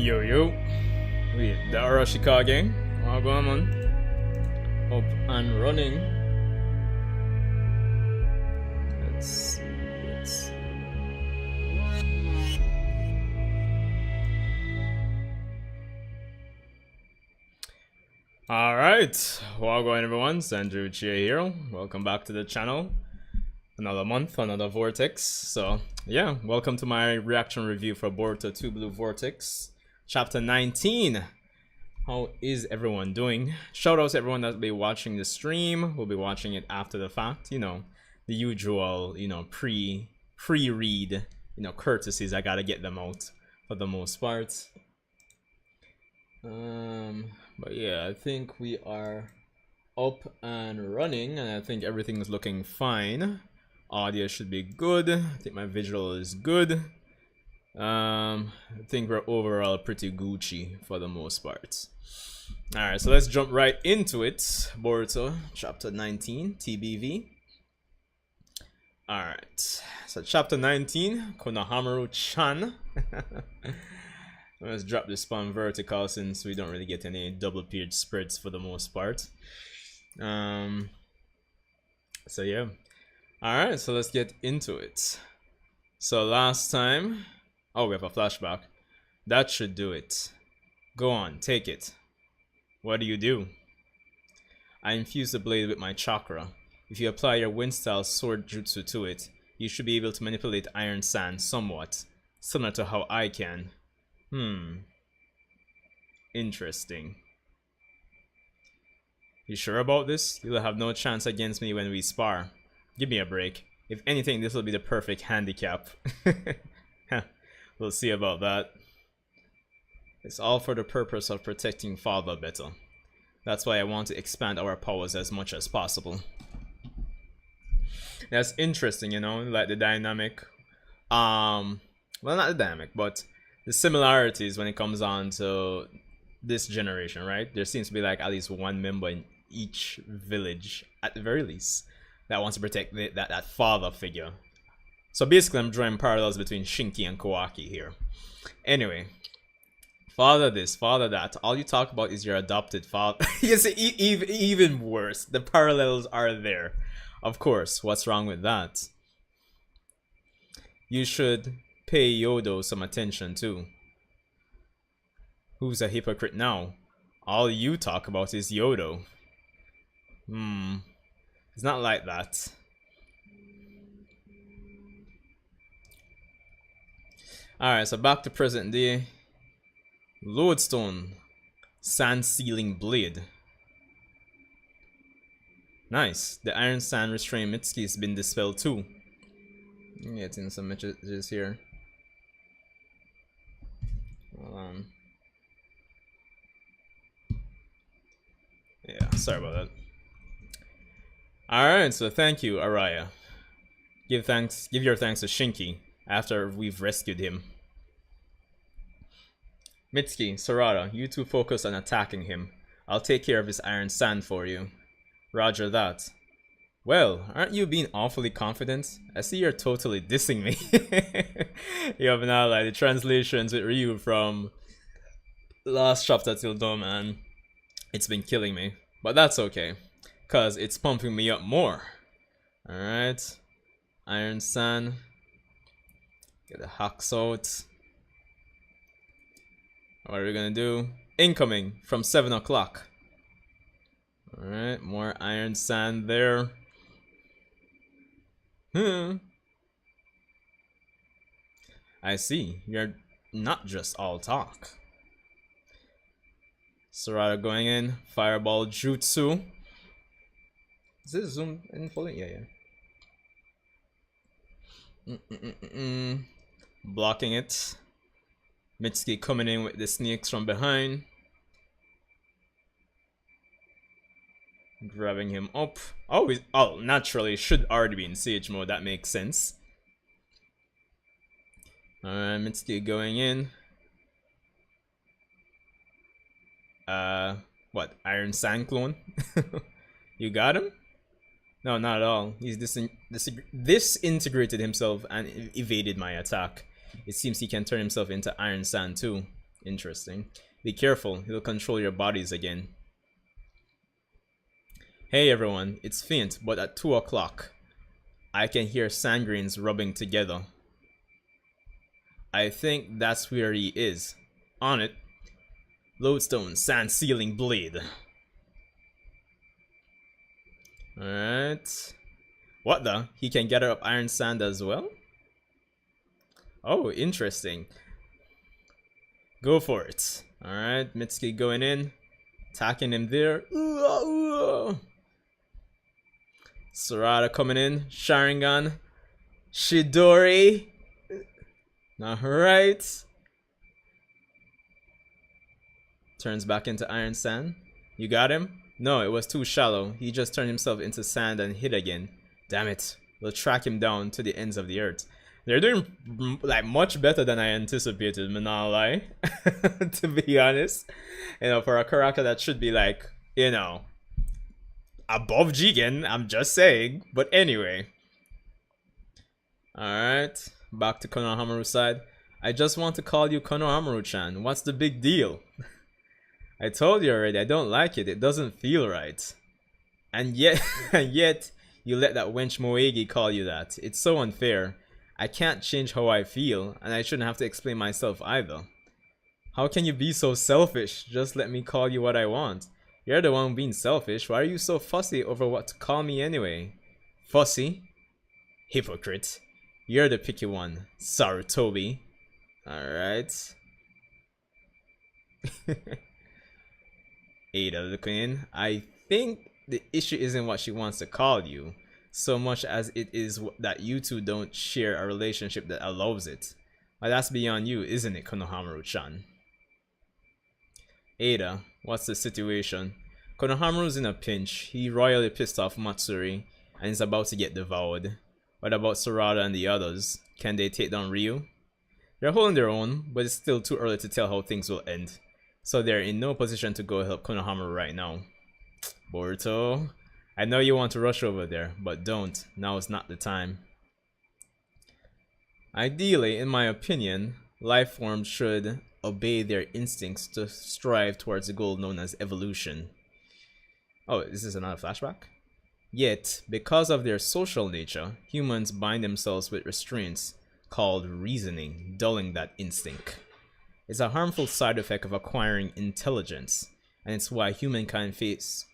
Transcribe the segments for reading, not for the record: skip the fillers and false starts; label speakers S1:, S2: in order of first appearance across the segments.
S1: Yo yo, we the Arashika gang. What going on? Up and running. Let's see. Alright, well going everyone, Shinju Uchiha here. Welcome back to the channel. Another month, another Vortex. So yeah, welcome to my reaction review for BorutoTwo Blue Vortex. Chapter 19. How is everyone doing? Shout out to everyone that'll be watching the stream. We'll be watching it after the fact. You know, the usual, pre-read, courtesies. I gotta get them out for the most part. But yeah, I think we are up and running, and I think everything is looking fine. Audio should be good. I think my visual is good. I think we're overall pretty Gucci for the most part. Alright, so let's jump right into it. Boruto chapter 19 TBV. Alright, so chapter 19, Konohamaru-chan. Let's drop this spawn vertical since we don't really get any double page spreads for the most part. So yeah. Alright, so let's get into it. So last time, oh, we have a flashback. That should do it. Go on, take it. What do? I infuse the blade with my chakra. If you apply your wind style sword jutsu to it, you should be able to manipulate iron sand somewhat, similar to how I can. Interesting. You sure about this? You'll have no chance against me when we spar. Give me a break. If anything, this will be the perfect handicap. We'll see about that. It's all for the purpose of protecting Father better. That's why I want to expand our powers as much as possible. That's interesting, like the dynamic. Well, not the dynamic, but the similarities when it comes on to this generation, right? There seems to be like at least one member in each village, at the very least, that wants to protect that father figure. So basically, I'm drawing parallels between Shinki and Kawaki here. Anyway, father this, father that. All you talk about is your adopted father. You see, even worse. The parallels are there. Of course, what's wrong with that? You should pay Yodo some attention too. Who's a hypocrite now? All you talk about is Yodo. It's not like that. Alright, so back to present day. Lodestone. Sand sealing blade. Nice. The iron sand restraint Mitsuki has been dispelled too. Getting some messages here. Hold on. Yeah, sorry about that. Alright, so thank you, Araya. Give your thanks to Shinki after we've rescued him. Mitsuki, Sarada, you two focus on attacking him. I'll take care of his iron sand for you. Roger that. Well, aren't you being awfully confident? I see you're totally dissing me. You have an ally. The translations with Ryu from last chapter till now, man. It's been killing me. But that's okay, cause it's pumping me up more. Alright. Iron sand. Get the hacks out. What are we gonna do? Incoming from 7 o'clock. Alright, more iron sand there. I see. You're not just all talk. Sarada going in. Fireball jutsu. Is this zoom in fully? Yeah. Blocking it. Mitsuki coming in with the snakes from behind. Grabbing him up. Oh, naturally should already be in siege mode. That makes sense. Alright, Mitsuki going in. What? Iron Sand clone? You got him? No, not at all. He's disintegrated himself and evaded my attack. It seems he can turn himself into iron sand too. Interesting. Be careful, he'll control your bodies again. Hey everyone, it's faint, but at 2 o'clock, I can hear sand grains rubbing together. I think that's where he is. On it. Lodestone, sand sealing blade. Alright. What the? He can gather up iron sand as well? Oh, interesting. Go for it. Alright, Mitsuki going in. Attacking him there. Sarada coming in. Sharingan. Shidori. Alright. Turns back into iron sand. You got him? No, it was too shallow. He just turned himself into sand and hid again. Damn it. We'll track him down to the ends of the earth. They're doing like much better than I anticipated, I'm not lie. To be honest. You know, for a character that should be like, you know, above Jigen, I'm just saying. But anyway. Alright. Back to Konohamaru's side. I just want to call you Konohamaru-chan. What's the big deal? I told you already, I don't like it. It doesn't feel right. And yet, you let that wench Moegi call you that. It's so unfair. I can't change how I feel, and I shouldn't have to explain myself either. How can you be so selfish? Just let me call you what I want. You're the one being selfish. Why are you so fussy over what to call me anyway? Fussy? Hypocrite. You're the picky one, Sarutobi. Alright. Ada looking in. I think the issue isn't what she wants to call you, so much as it is that you two don't share a relationship that allows it. Well, that's beyond you, isn't it, Konohamaru-chan? Ada, what's the situation? Konohamaru's in a pinch. He royally pissed off Matsuri and is about to get devoured. What about Sarada and the others? Can they take down Ryu? They're holding their own, but it's still too early to tell how things will end. So they're in no position to go help Konohamaru right now. Boruto, I know you want to rush over there, but don't. Now is not the time. Ideally, in my opinion, life forms should obey their instincts to strive towards the goal known as evolution. Oh, is this another flashback? Yet, because of their social nature, humans bind themselves with restraints called reasoning, dulling that instinct. It's a harmful side effect of acquiring intelligence, and it's why humankind faces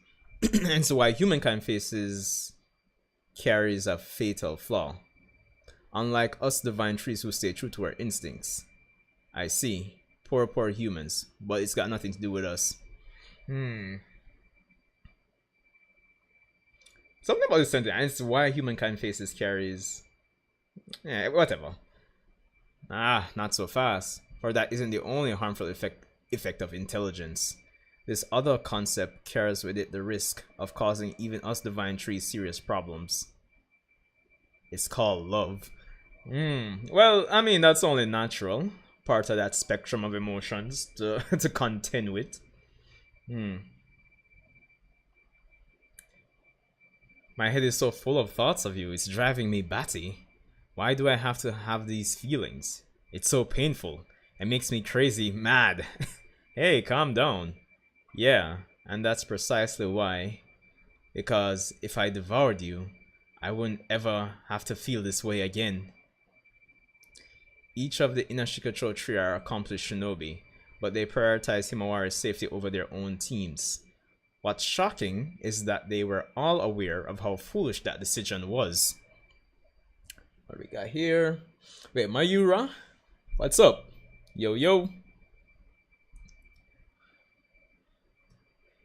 S1: carries a fatal flaw. Unlike us divine trees who stay true to our instincts. I see. Poor humans, but it's got nothing to do with us. Something about this sentence, and it's why humankind faces carries. Yeah, whatever. Ah, not so fast. For that isn't the only harmful effect of intelligence. This other concept carries with it the risk of causing even us divine trees serious problems. It's called love. Well, I mean, that's only natural. Part of that spectrum of emotions to contend with. My head is so full of thoughts of you, it's driving me batty. Why do I have to have these feelings? It's so painful. It makes me crazy, mad. Hey, calm down. Yeah, and that's precisely why. Because if I devoured you, I wouldn't ever have to feel this way again. Each of the Inashikacho trio are accomplished shinobi, but they prioritize Himawari's safety over their own teams. What's shocking is that they were all aware of how foolish that decision was. What do we got here? Wait, Mayura? What's up? Yo.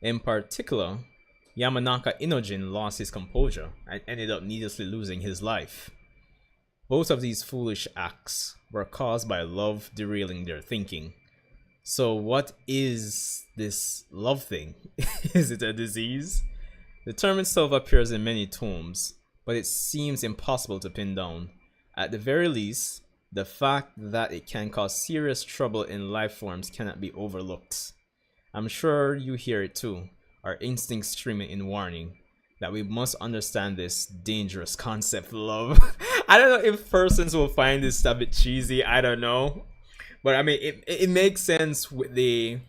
S1: In particular, Yamanaka Inojin lost his composure and ended up needlessly losing his life. Both of these foolish acts were caused by love derailing their thinking. So what is this love thing? Is it a disease? The term itself appears in many tomes, but it seems impossible to pin down. At the very least, the fact that it can cause serious trouble in life forms cannot be overlooked. I'm sure you hear it too, our instincts screaming in warning that we must understand this dangerous concept, love. I don't know if persons will find this a bit cheesy, I don't know. But I mean, it makes sense with the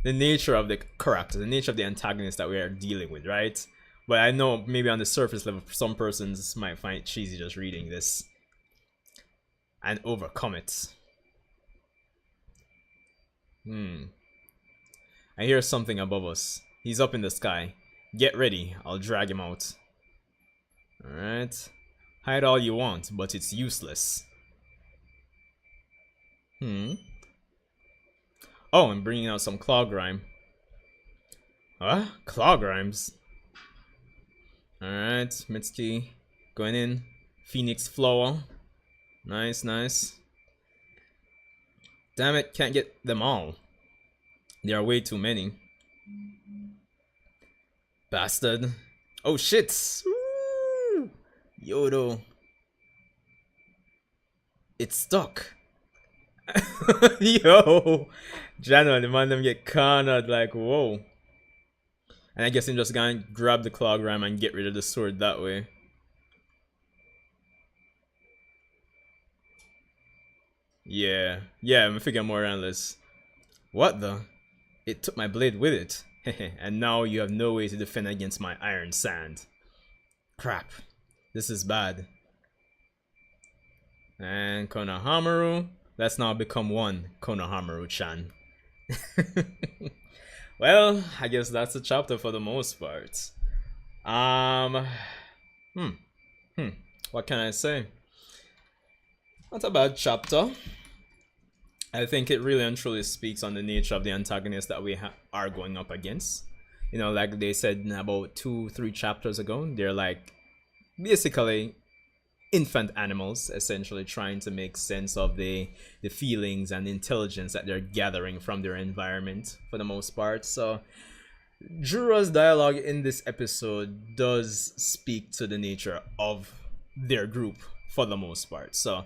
S1: nature of the character, the nature of the antagonist that we are dealing with, right? But I know maybe on the surface level, some persons might find it cheesy just reading this and overcome it. I hear something above us. He's up in the sky. Get ready, I'll drag him out. Alright. Hide all you want, but it's useless. Oh, I'm bringing out some claw grime. Huh? Claw grimes? Alright, Mitsuki going in. Phoenix flower. Nice, nice. Damn it, can't get them all. There are way too many. Bastard. Oh shit! Woo! Yodo. It's stuck. Yo! Jano, the man them get cornered like, whoa. And I guess I'm just gonna grab the claw ram and get rid of the sword that way. Yeah, I'm figuring more endless. What the? It took my blade with it. And now you have no way to defend against my iron sand. Crap. This is bad. And Konohamaru. Let's now become one, Konohamaru-chan. Well, I guess that's the chapter for the most part. What can I say? Not a bad chapter. I think it really and truly speaks on the nature of the antagonist that we are going up against. You know, like they said about 2-3 chapters ago, they're like basically infant animals, essentially trying to make sense of the feelings and intelligence that they're gathering from their environment for the most part. So Jura's dialogue in this episode does speak to the nature of their group for the most part. So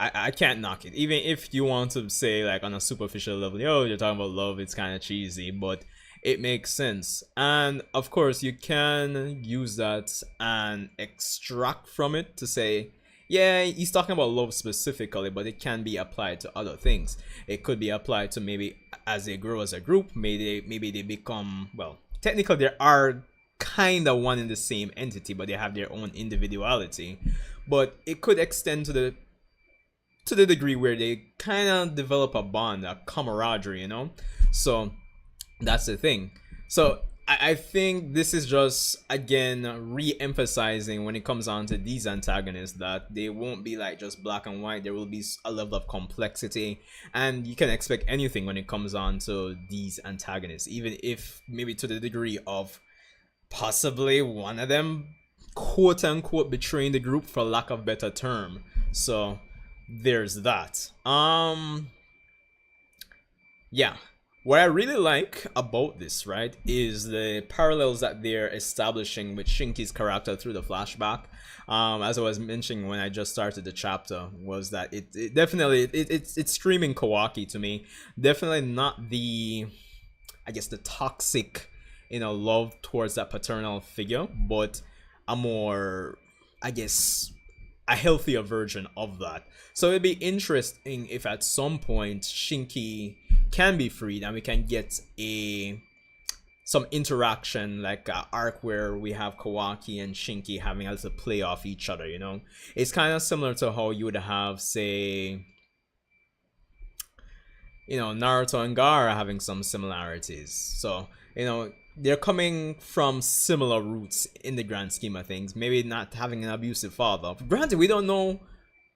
S1: I can't knock it. Even if you want to say like on a superficial level, yo, you're talking about love, it's kind of cheesy, but it makes sense. And of course you can use that and extract from it to say, yeah, he's talking about love specifically, but it can be applied to other things. It could be applied to maybe as they grow as a group, maybe they become, well, technically they are kind of one and the same entity, but they have their own individuality. But it could extend to the degree where they kind of develop a bond, a camaraderie, you know? So that's the thing. So I think this is just, again, re-emphasizing when it comes on to these antagonists that they won't be like just black and white. There will be a level of complexity, and you can expect anything when it comes on to these antagonists, even if maybe to the degree of possibly one of them quote-unquote betraying the group, for lack of better term. So there's that. Yeah, what I really like about this, right, is the parallels that they're establishing with Shinki's character through the flashback. As I was mentioning when I just started the chapter, was that it definitely it's screaming Kawaki to me. Definitely not the, I guess, the toxic, you know, love towards that paternal figure, but a more, I guess, a healthier version of that. So it'd be interesting if at some point Shinki can be freed and we can get some interaction, like an arc where we have Kawaki and Shinki having a little play off each other, you know? It's kind of similar to how you would have, say, you know, Naruto and Gaara having some similarities. So, you know, they're coming from similar roots in the grand scheme of things. Maybe not having an abusive father. Granted, we don't know,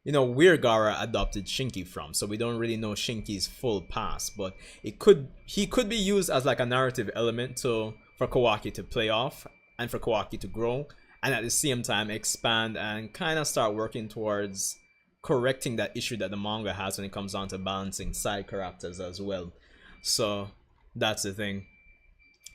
S1: you know, where Gaara adopted Shinki from, so we don't really know Shinki's full past. But he could be used as like a narrative element for Kawaki to play off and for Kawaki to grow, and at the same time expand and kind of start working towards correcting that issue that the manga has when it comes down to balancing side characters as well. So that's the thing.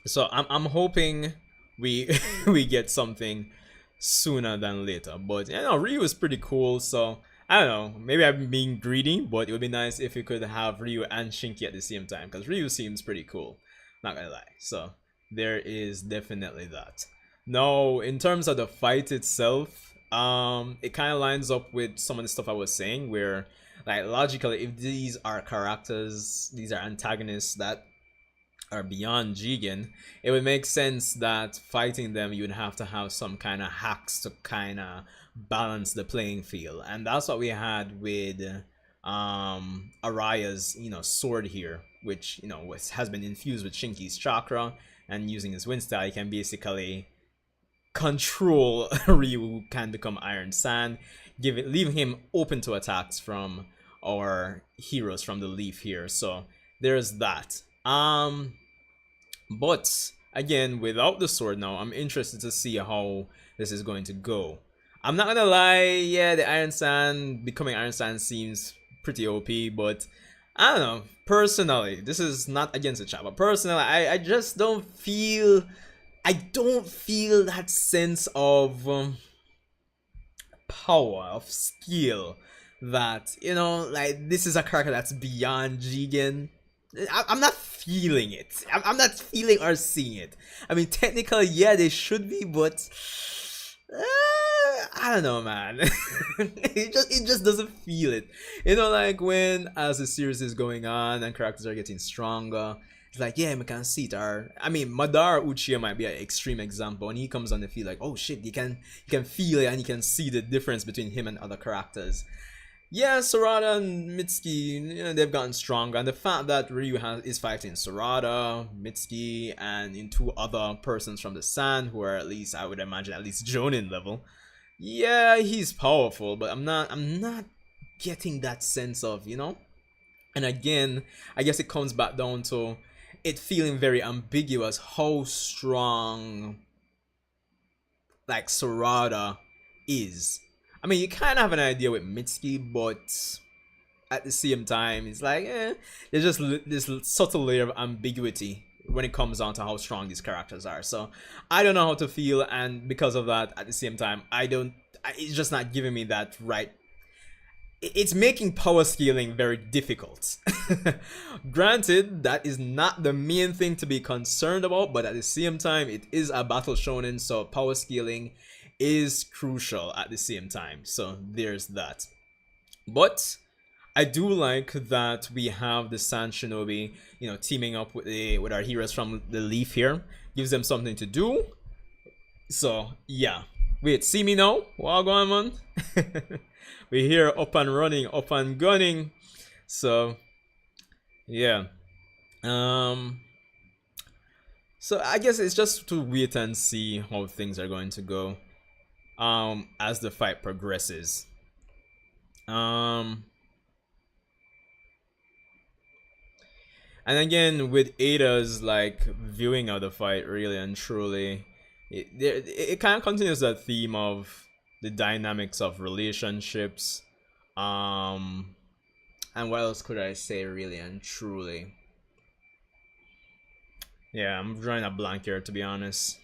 S1: So I'm hoping we we get something sooner than later. But you know, Ryu is pretty cool, so I don't know, maybe I'm being greedy, but it would be nice if we could have Ryu and Shinki at the same time, because Ryu seems pretty cool, not gonna lie. So there is definitely that. Now, in terms of the fight itself, it kind of lines up with some of the stuff I was saying, where Like logically, if these are characters, these are antagonists that are beyond Jigen, it would make sense that fighting them you'd have to have some kind of hacks to kind of balance the playing field, and that's what we had with Araya's sword here, which has been infused with Shinki's chakra, and using his wind style he can basically control Ryu, who can become Iron Sand, leaving him open to attacks from our heroes from the leaf here. So there's that. But again, without the sword now, I'm interested to see how this is going to go. I'm not gonna lie, yeah, the Iron Sand, becoming Iron Sand seems pretty OP, but I don't know, personally, this is not against the chat, but personally, I just don't feel, that sense of power, of skill, that, like, this is a character that's beyond Jigen. I'm not feeling it. I'm not feeling or seeing it. I mean, technically, yeah, they should be, but I don't know, man. it just doesn't feel it. Like when as the series is going on and characters are getting stronger, it's like, yeah, we can see it. I mean, Madara Uchiha might be an extreme example. When he comes on the field, like, oh shit, you can feel it and you can see the difference between him and other characters. Yeah, Sarada and Mitsuki, they've gotten stronger, and the fact that Ryu is fighting Sarada, Mitsuki, and in 2 other persons from the Sand who are, at least I would imagine, at least Jonin level. Yeah, he's powerful, but I'm not getting that sense of, And again, I guess it comes back down to it feeling very ambiguous how strong like Sarada is. I mean, you kind of have an idea with Mitsuki, but at the same time, it's like, there's just this subtle layer of ambiguity when it comes down to how strong these characters are. So I don't know how to feel, and because of that, at the same time, it's just not giving me that right. It's making power scaling very difficult. Granted, that is not the main thing to be concerned about, but at the same time, it is a battle shonen, so power scaling is crucial at the same time. So there's that. But I do like that we have the Sand Shinobi, teaming up with our heroes from the Leaf here. Gives them something to do. So yeah. Wait, see me now? What going on? We're here up and running, up and gunning. So yeah. So I guess it's just to wait and see how things are going to go as the fight progresses. And again, with Ada's like viewing of the fight, really and truly, it kind of continues that theme of the dynamics of relationships. And what else could I say, really and truly? Yeah, I'm drawing a blank here, to be honest.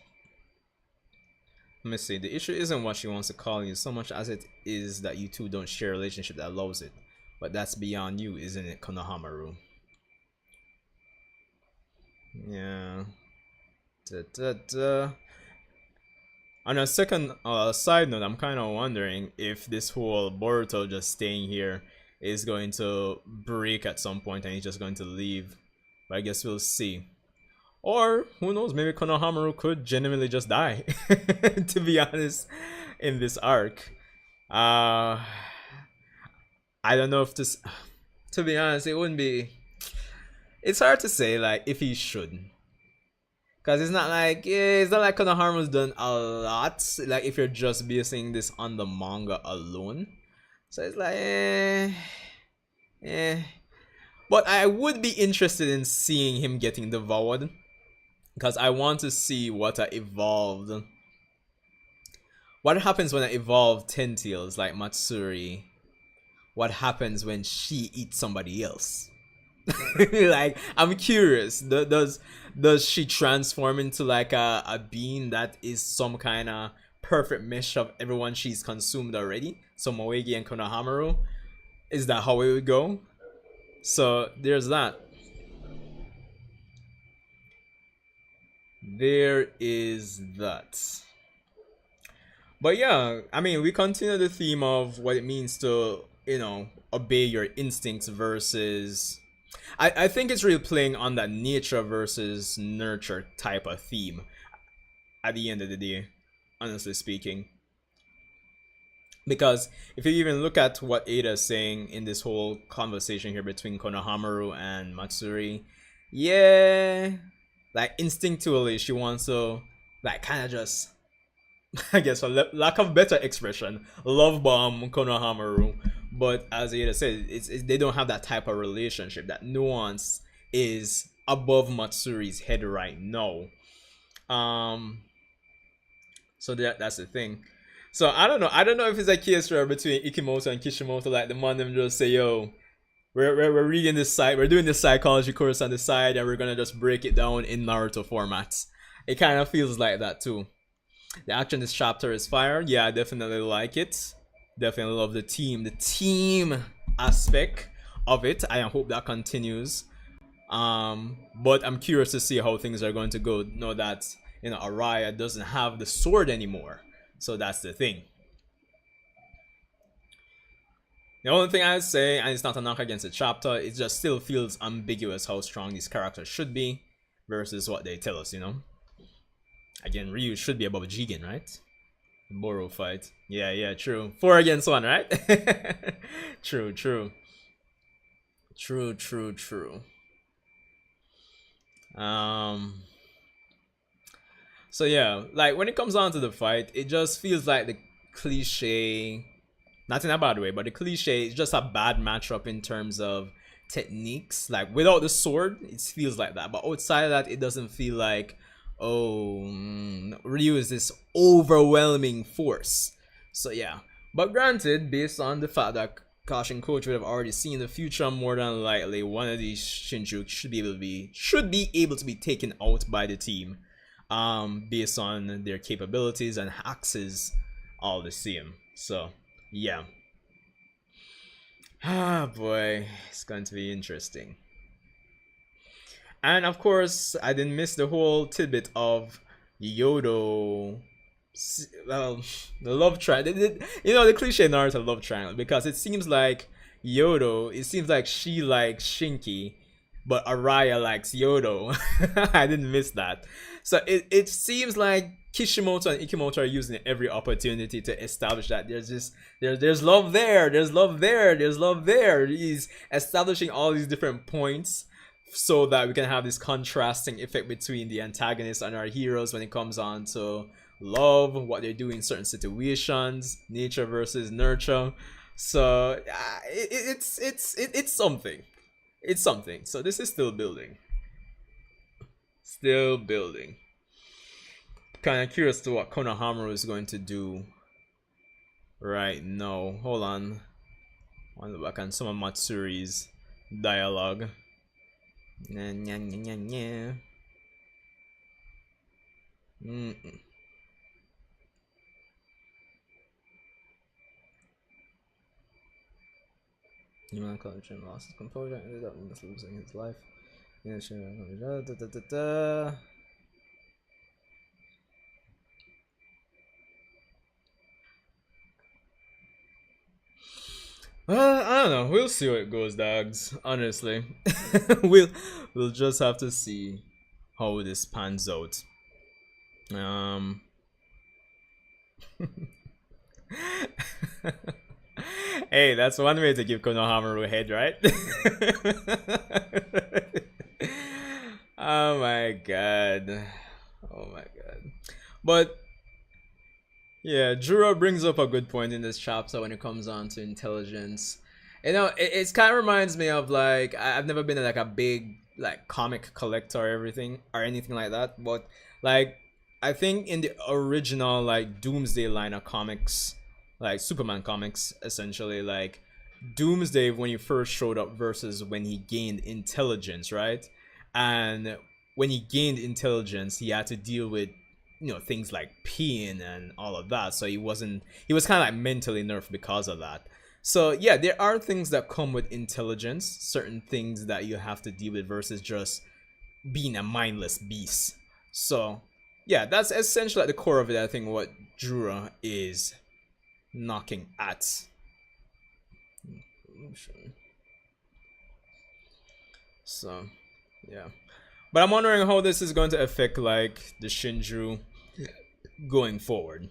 S1: Let me see. The issue isn't what she wants to call you so much as it is that you two don't share a relationship that allows it. But that's beyond you, isn't it, Konohamaru? Yeah. On a second side note, I'm kind of wondering if this whole Boruto just staying here is going to break at some point and he's just going to leave. But I guess we'll see. Or, who knows, maybe Konohamaru could genuinely just die, to be honest, in this arc. I don't know if this... To be honest, it wouldn't be... It's hard to say, like, if he should. Because it's not like Konohamaru's done a lot, like, if you're just basing this on the manga alone. So it's like, But I would be interested in seeing him getting devoured. Because I want to see what I evolved. What happens when I evolve 10 tails like Matsuri? What happens when she eats somebody else? Like, I'm curious. Does she transform into like a being that is some kind of perfect mesh of everyone she's consumed already? So Moegi and Konohamaru? Is that how it would go? So there's that. There is that. But yeah, I mean, we continue the theme of what it means to obey your instincts versus I think it's really playing on that nature versus nurture type of theme at the end of the day, honestly speaking. Because if you even look at what Ada is saying in this whole conversation here between Konohamaru and Matsuri, yeah, like instinctually she wants to like kind of just I guess for lack of better expression, love bomb Konohamaru. But as Ada said, they don't have that type of relationship. That nuance is above Matsuri's head right now. Um, so that's the thing. So I don't know. I don't know if it's a case where between Ikimoto and Kishimoto, like the man them just say, "Yo, we're reading this side, we're doing this psychology course on the side, and we're gonna just break it down in Naruto formats." It kind of feels like that too. The action in this chapter is fire. Yeah, I definitely like it. Definitely love the team aspect of it. I hope that continues. But I'm curious to see how things are going to go. Know that Araya doesn't have the sword anymore, so that's the thing. The only thing I say, and it's not a knock against the chapter, it just still feels ambiguous how strong these characters should be versus what they tell us. Again, Ryu should be above Jigen, right? Boru fight. Yeah, true. 4 against 1, right? True. So yeah, like when it comes down to the fight, it just feels like the cliche, not in a bad way, but the cliche is just a bad matchup in terms of techniques. Like without the sword, it feels like that. But outside of that, it doesn't feel like, oh, Ryu is this overwhelming force. So yeah, but granted, based on the fact that Caution Coach would have already seen the future, more than likely one of these Shinju should be able to be taken out by the team, based on their capabilities and axes all the same. So yeah, boy, it's going to be interesting. And of course, I didn't miss the whole tidbit of Yodo. Well, the love triangle. The cliche Naruto love triangle, because it seems like Yodo. It seems like she likes Shinki, but Araya likes Yodo. I didn't miss that. So it seems like Kishimoto and Ikimoto are using every opportunity to establish that there's love there, there's love there, there's love there. He's establishing all these different points so that we can have this contrasting effect between the antagonists and our heroes when it comes on to love, what they do in certain situations, nature versus nurture. So it's something. It's something. So this is still building. Still building. Kind of curious to what Konohamaru is going to do right now. Hold on. I want to look back on some of Matsuri's dialogue. Nya, nya, nya, nya, nya. Human culture lost his composure, ended up losing his life. I don't know. We'll see how it goes, dogs. Honestly, we'll just have to see how this pans out. Hey, that's one way to give Konohamaru a head, right? Oh my god. But yeah, Juro brings up a good point in this chapter when it comes on to intelligence. It kind of reminds me of, like, I've never been like a big like comic collector or everything or anything like that, but like I think in the original like Doomsday line of comics, like Superman comics, essentially, like Doomsday when he first showed up versus when he gained intelligence, right? And when he gained intelligence, he had to deal with things like pain and all of that. So he was kind of like mentally nerfed because of that. So yeah, there are things that come with intelligence, certain things that you have to deal with versus just being a mindless beast. So yeah, that's essentially at the core of it. I think what Jura is knocking at. So, yeah. But I'm wondering how this is going to affect like the Shinju going forward.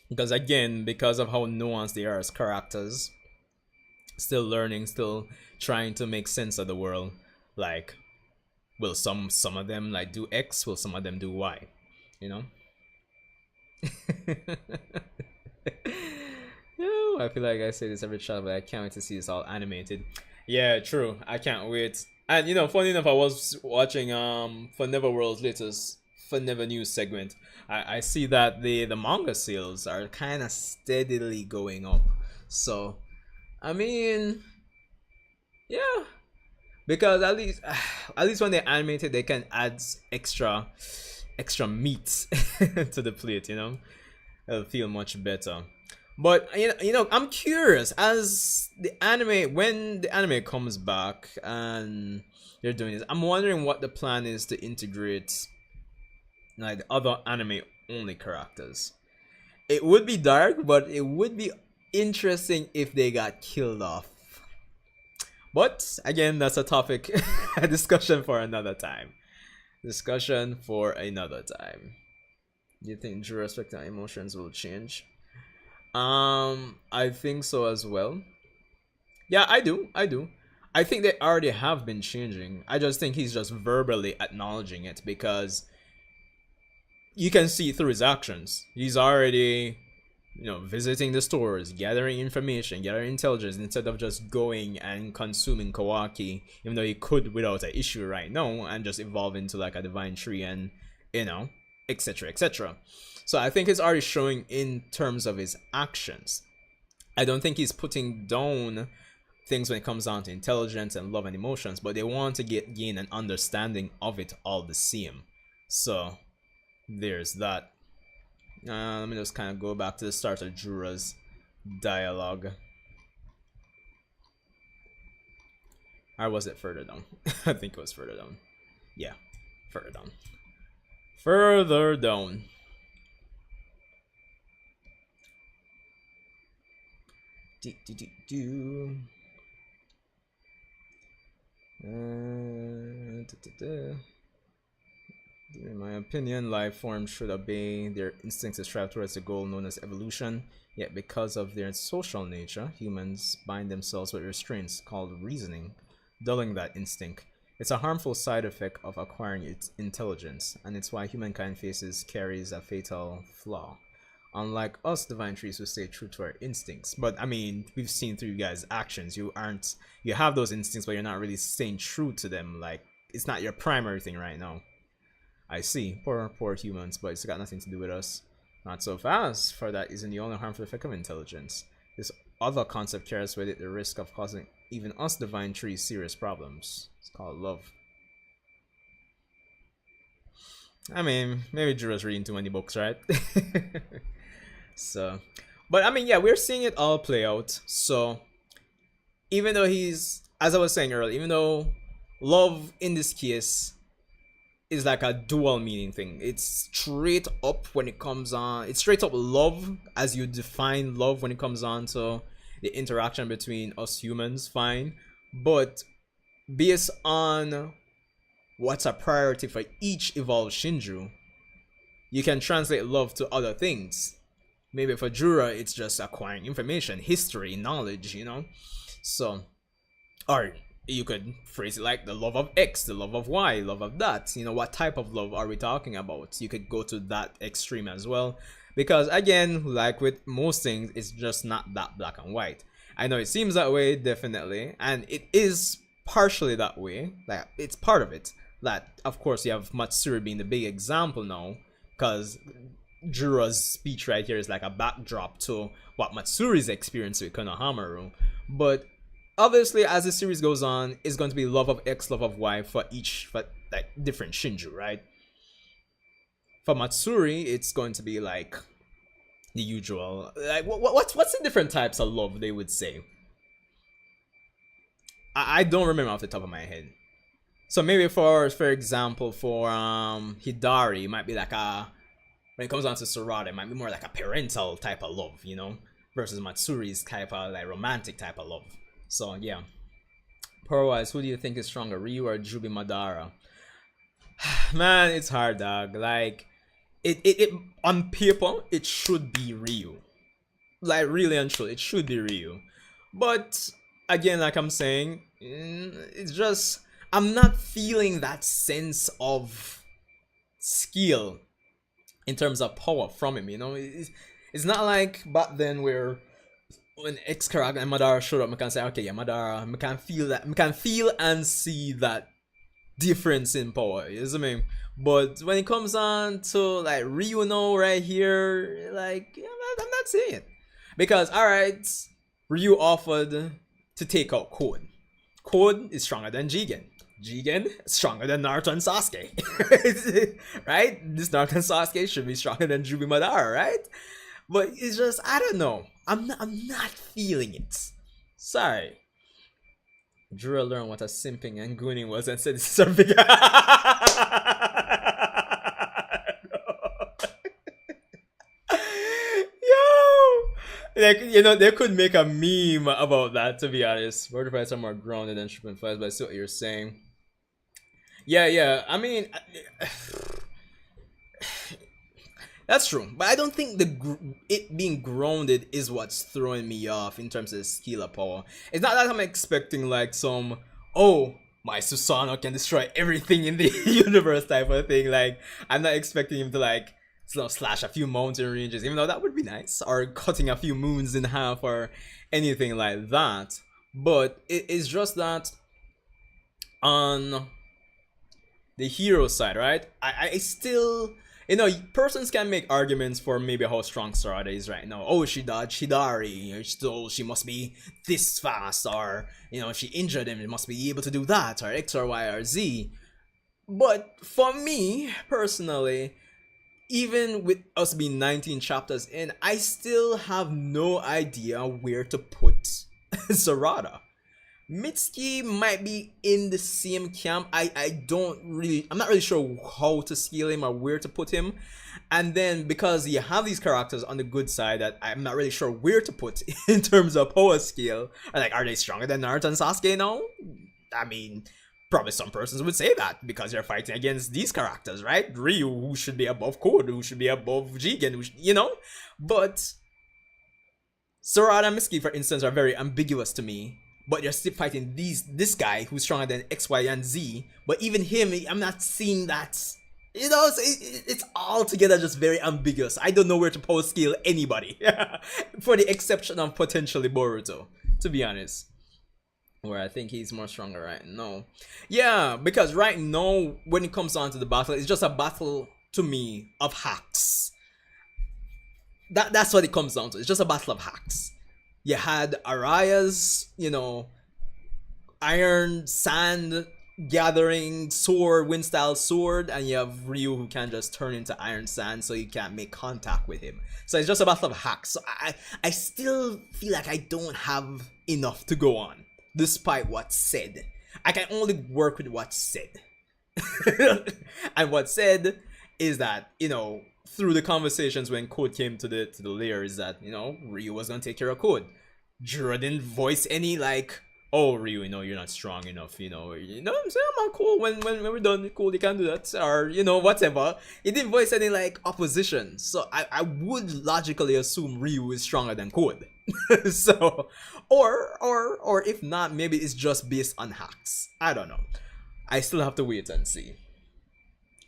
S1: Because again, because of how nuanced they are as characters, still learning, still trying to make sense of the world. Like, will some of them like do X? Will some of them do Y? You know? No, I feel like I say this every chat, but I can't wait to see this all animated. Yeah, true. I can't wait. And you know, funny enough, I was watching for Neverworld's latest for Never News segment. I see that the manga sales are kind of steadily going up. So, I mean, yeah, because at least when they animate it, they can add extra meat to the plate. You know, it'll feel much better. But you know, I'm curious as the anime when the anime comes back and they're doing this. I'm wondering what the plan is to integrate like the other anime only characters. It would be dark, but it would be interesting if they got killed off. But again, that's a topic, a discussion for another time. Discussion for another time. Do you think Drew respect and emotions will change? I think so as well. Yeah, I do. I think they already have been changing. I just think he's just verbally acknowledging it because you can see through his actions. He's already, you know, visiting the stores, gathering information, gathering intelligence instead of just going and consuming Kawaki, even though he could without an issue right now and just evolve into like a divine tree and, you know, etc. etc. So I think it's already showing in terms of his actions. I don't think he's putting down things when it comes down to intelligence and love and emotions, but they want to gain an understanding of it all the same. So there's that. Let me just kind of go back to the start of Jura's dialogue. Or was it further down? I think it was further down. Yeah, further down. Further down. In my opinion, life forms should obey their instincts to strive towards the goal known as evolution, yet because of their social nature, humans bind themselves with restraints called reasoning, dulling that instinct. It's a harmful side effect of acquiring its intelligence, and it's why humankind carries a fatal flaw. Unlike us divine trees who stay true to our instincts. But I mean, we've seen through you guys' actions, you have those instincts, but you're not really staying true to them. Like, it's not your primary thing right now. I see. Poor humans, but it's got nothing to do with us. Not so fast, for that isn't the only harmful effect of intelligence. This other concept carries with it the risk of causing even us divine trees serious problems. It's called love. I mean, maybe Jura's reading too many books, right? So, but I mean, yeah, we're seeing it all play out. So, even though he's, as I was saying earlier, even though love in this case is like a dual meaning thing, it's straight up when it comes on, it's straight up love as you define love when it comes on to the interaction between us humans, fine. But based on what's a priority for each evolved Shinju, you can translate love to other things. Maybe for Jura, it's just acquiring information, history, knowledge, you know? So, or you could phrase it like the love of X, the love of Y, love of that. You know, what type of love are we talking about? You could go to that extreme as well. Because again, like with most things, it's just not that black and white. I know it seems that way, definitely. And it is partially that way. Like, it's part of it. That, of course, you have Matsuri being the big example now. Because Jura's speech right here is like a backdrop to what Matsuri's experience with Konohamaru. But obviously, as the series goes on, it's going to be love of X, love of Y for like different Shinju, right? For Matsuri, it's going to be like the usual. Like, what's the different types of love they would say? I don't remember off the top of my head. So maybe for example, for Hidari, it might be like when it comes down to Sarada, it might be more like a parental type of love, you know, versus Matsuri's type of like romantic type of love. So yeah. Power wise, who do you think is stronger, Ryu or Jubi Madara? Man, it's hard, dog. Like, it on paper it should be Ryu. Like, really and truly, it should be Ryu. But again, like I'm saying, it's just I'm not feeling that sense of skill in terms of power from him. You know, it's not like back then where when X character and Madara showed up, I can say, okay, yeah, Madara, I can feel that, I can feel and see that difference in power. You know what I mean? But when it comes on to like Ryu now right here, like, yeah, I'm not seeing it. Because alright, Ryu offered to take out Code. Code is stronger than Jigen. Jigen is stronger than Naruto and Sasuke. Right? This Naruto and Sasuke should be stronger than Jubi Madara, right? But it's just, I don't know. I'm not feeling it. Sorry. Drew learned what a simping and gooning was and said it's something. Like, you know, they could make a meme about that, to be honest. Word fights are more grounded than shipping flies, but I see what you're saying. Yeah. I mean, that's true. But I don't think it being grounded is what's throwing me off in terms of the skill of power. It's not that I'm expecting like some, oh, my Susanoo can destroy everything in the universe type of thing. Like, I'm not expecting him to like, slash a few mountain ranges, even though that would be nice, or cutting a few moons in half or anything like that. But it's just that on the hero side, right, I still, you know, persons can make arguments for maybe how strong Sarada is right now. Oh, she dodged Hidari, so she must be this fast, or, you know, she injured him, it must be able to do that, or X or Y or Z. But for me personally, even with us being 19 chapters in, I still have no idea where to put Sarada. Mitsuki might be in the same camp. I'm not really sure how to scale him or where to put him. And then because you have these characters on the good side that I'm not really sure where to put in terms of power scale. Like, are they stronger than Naruto and Sasuke now? I mean, probably some persons would say that because you're fighting against these characters, right? Ryu, who should be above Code, who should be above Jigen, you know? But Sarada and Mitsuki, for instance, are very ambiguous to me. But you're still fighting this guy who's stronger than X, Y, and Z. But even him, I'm not seeing that. You know, it's altogether just very ambiguous. I don't know where to power scale anybody. For the exception of potentially Boruto, to be honest. Where I think he's more stronger right now. Yeah, because right now, when it comes down to the battle, it's just a battle, to me, of hacks. That's what it comes down to. It's just a battle of hacks. You had Araya's, you know, iron, sand, gathering, sword, wind style sword, and you have Ryu who can just turn into iron sand so you can't make contact with him. So it's just a battle of hacks. So I still feel like I don't have enough to go on. Despite what's said, I can only work with what's said. And what's said is that, you know, through the conversations when Code came to the lair, is that, you know, Ryu was gonna take care of Code. Jura didn't voice any like, oh, Ryu, you know, you're not strong enough, you know what I'm saying? I'm cool when we're done, cool, you can do that, or, you know, whatever. He didn't voice any like opposition, so I would logically assume Ryu is stronger than Code. So, or if not, maybe it's just based on hacks. I don't know. I still have to wait and see.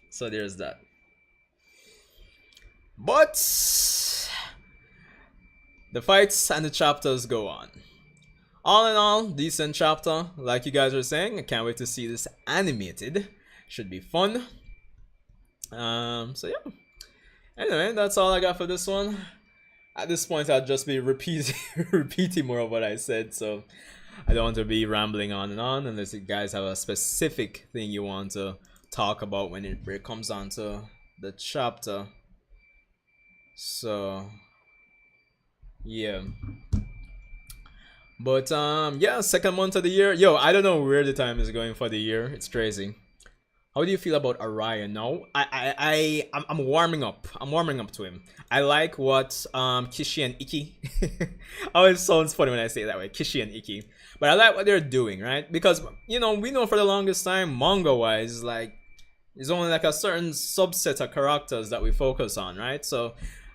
S1: So there's that. But the fights and the chapters go on. All in all, decent chapter, like you guys were saying. I can't wait to see this animated. Should be fun. So yeah. Anyway, that's all I got for this one. At this point, I'll just be repeating more of what I said, so I don't want to be rambling on and on unless you guys have a specific thing you want to talk about when it comes on to the chapter. So yeah. But yeah, second month of the year. Yo, I don't know where the time is going for the year. It's crazy. How do you feel about Araya now? I'm warming up. I'm warming up to him. I like what Kishi and Iki. Always sounds funny when I say it that way, Kishi and Iki. But I like what they're doing, right? Because we know for the longest time, manga wise, like there's only like a certain subset of characters that we focus on, right? So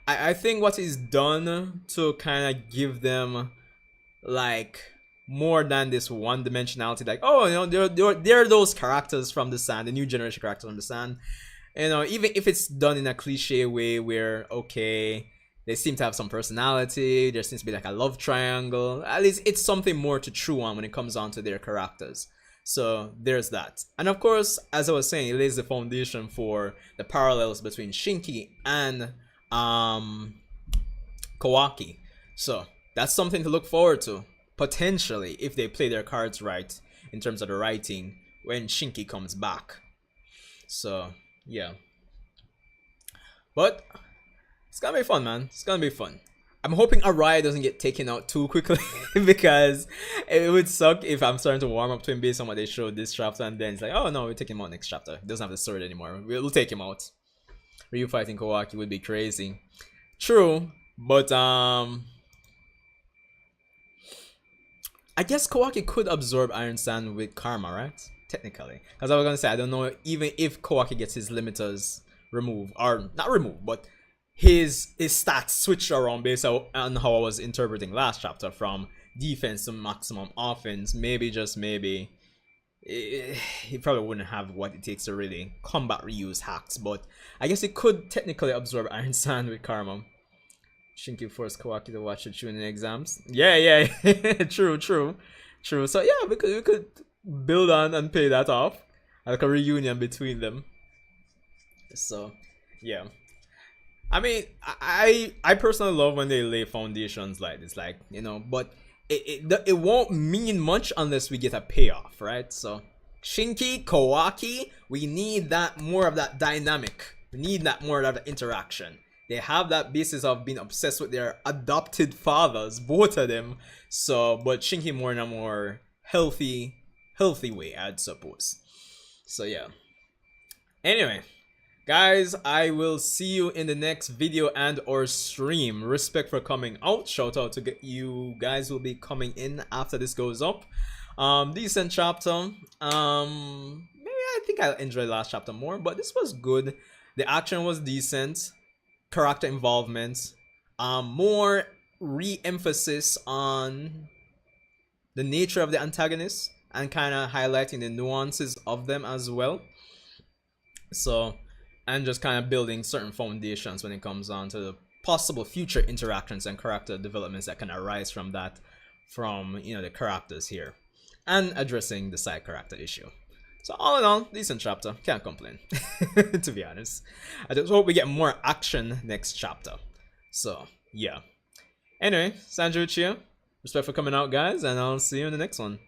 S1: I think what is done to kind of give them like more than this one dimensionality, like, oh, they're those characters from the Sand, the new generation characters from the Sand. Even if it's done in a cliche way where, okay, they seem to have some personality, there seems to be like a love triangle, at least it's something more to chew on when it comes on to their characters. So there's that. And of course, as I was saying, it lays the foundation for the parallels between Shinki and Kawaki. So that's something to look forward to, potentially, if they play their cards right in terms of the writing when Shinki comes back. So yeah, but it's gonna be fun, man. It's gonna be fun. I'm hoping Araya doesn't get taken out too quickly because it would suck if I'm starting to warm up to him based on what they showed this chapter, and then it's like, oh no, we're taking him out next chapter. He doesn't have the sword anymore. We'll take him out. Ryu fighting Kawaki would be crazy. True, but I guess Kawaki could absorb Iron Sand with Karma, right? Technically. As I was gonna say, I don't know even if Kawaki gets his limiters removed, or not removed, but his stats switched around based on how I was interpreting last chapter, from defense to maximum offense. Maybe, just maybe, he probably wouldn't have what it takes to really combat Ryu's hacks, but I guess he could technically absorb Iron Sand with Karma. Shinki forced Kawaki to watch the tuning exams. Yeah, true. So yeah, we could build on and pay that off, like a reunion between them. So yeah, I mean, I personally love when they lay foundations like this, like, but it won't mean much unless we get a payoff, right? So Shinki, Kawaki, we need that more of that dynamic. We need that more of that interaction. They have that basis of being obsessed with their adopted fathers, both of them. So, but Shinki more in a more healthy way, I'd suppose. So yeah. Anyway, guys, I will see you in the next video and or stream. Respect for coming out. Shout out to you guys who will be coming in after this goes up. Decent chapter. Maybe I think I'll enjoy the last chapter more, but this was good. The action was decent. Character involvement, more re-emphasis on the nature of the antagonists and kind of highlighting the nuances of them as well. So, and just kind of building certain foundations when it comes on to the possible future interactions and character developments that can arise from that, from the characters here, and addressing the side character issue. So all in all, decent chapter. Can't complain, to be honest. I just hope we get more action next chapter. So, yeah. Anyway, Sanju Uchiha. Respect for coming out, guys, and I'll see you in the next one.